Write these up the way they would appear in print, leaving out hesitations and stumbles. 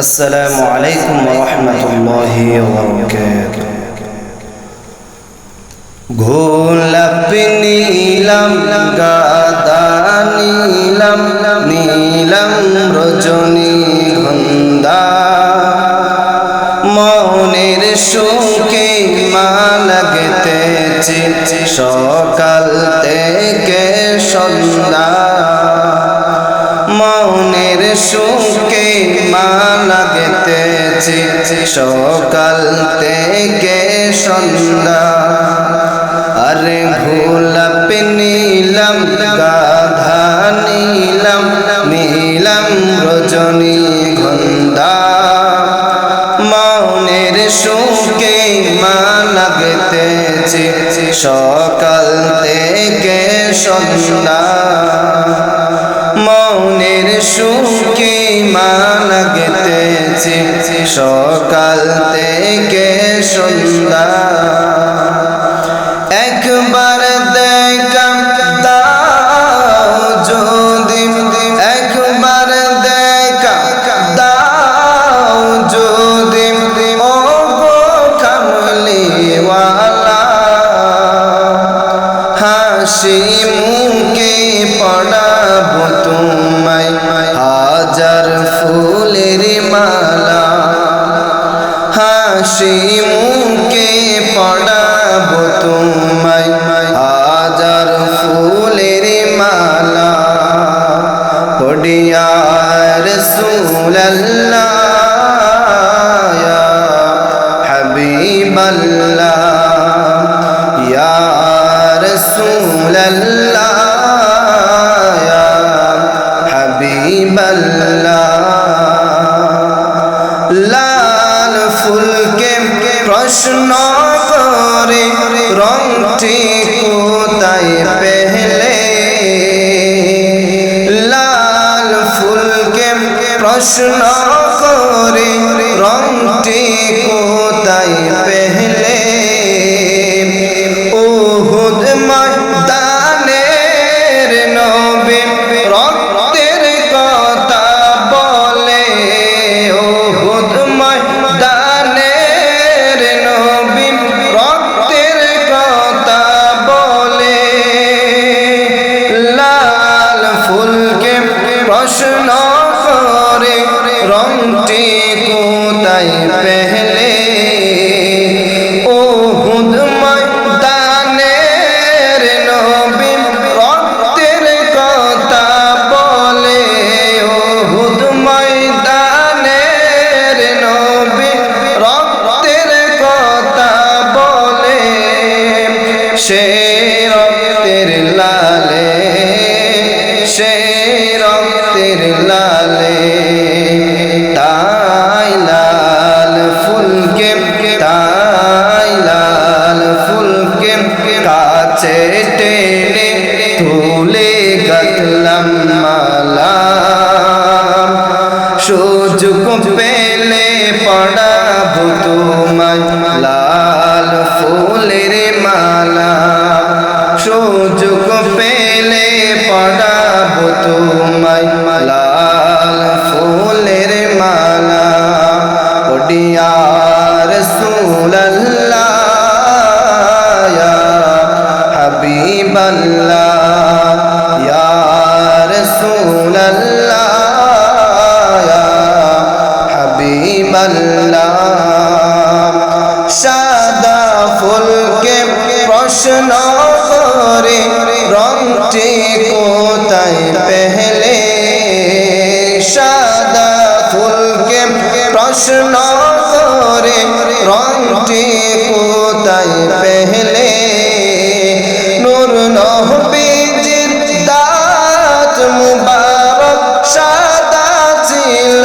আসসালামু আলাইকুম ওয়া রাহমাতুল্লাহি ওয়া বারাকাতুহু। গোলাপ নীলাম গাদা নীলাম নীলাম রজনীগন্ধা, মনের সুখে মা লাগতেছে সকাল থেকে সন্ধ্যা। মনের সুখে মা লাগতেছে সকাল থেকে সন্ধ্যা। আরে গোলাপ নীলাম গাধা নীলাম নীলাম রজনীগন্ধা, মনের সুখে মা লাগতেছে সকাল থেকে সন্ধ্যা। মনের সুখে মা লাগতেছে সকাল থেকে সন্ধ্যা। একবার দেখা দাও যদি, একবার দেখা দাও যদি, ও গো কামলিওয়ালা, হাসি মুখে পড়াবো তোমায় হাজার ফুলের মালা। হাসি মুখে পড়াবো তোমায় হাজার ফুলের মালা। পড়িয়া রাসূলুল্লাহ ইয়া হাবিবাল্লাহ, ইয়া রাসূলুল্লাহ ইয়া হাবিবাল্লাহ। লাল ফুলকে প্রশ্ন করে রংটি কোথায় পেলে, লাল ফুলকে প্রশ্ন করে রংটি কোথায় পেলে। উহুদ ময়দানের নবী রক্তের কথা বলে, উহুদ ময়দানের নবী রক্তের কথা বলে। লাল ফুলকে প্রশ্ন করে রংটি কোথায় পেলে। উহুদ ময়দানের নবী রক্তের কথা বলে, উহুদ ময়দানের নবী রক্তের কথা বলে। সেই রক্তের লালে, সেই রক্তের লালে, তাই লাল ফুলকে, তাই লাল ফুলকে কাছে টেনে তুলে গাঁথলাম মালা। সুযোগ পেলে পড়াবো তোমায় লাল ফুলের মালা। সুযোগ পেলে পড়াবো তোমায় লাল ফুলের মালা। পড়িয়া রাসূলুল্লাহ ইয়া হাবিবাল্লাহ, ইয়া রাসূলুল্লাহ ইয়া হাবিবাল্লাহ। সাদা ফুলকে প্রশ্ন করে রংটি কোথায় পেলে, সাদা ফুলকে প্রশ্ন করে রংটি কোথায় পেলে। নূর নবীজির দাঁত মুবারক সাদা ছিল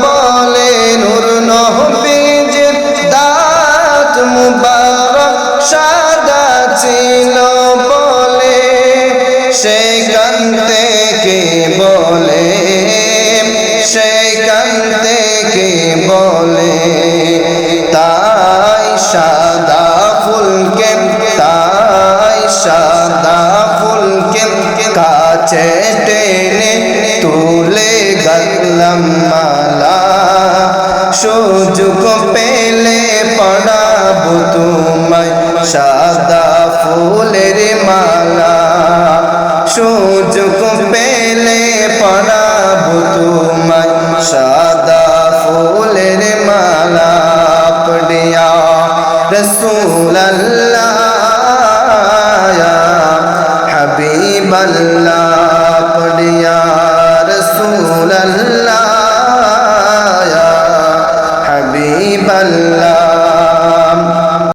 বলে, নূর নবীজির দাঁত মুবারক সাদা ছিল বলে। সেখান থেকে বলে, সেখান থেকে বলে, তাই সাদা ফুলকে, তাই সাদা ফুলকে কাছে টেনে তুলে গাঁথলাম মালা। সুযোগ পেলে পড়াবো তোমায় সাদা ফুলের মালা, সুযোগ পেলে পড়াবো তোমায় সাদা ফুলের মালা। পড়িয়া রসূল আল্লাহ ইয়া হাবিব আল্লাহ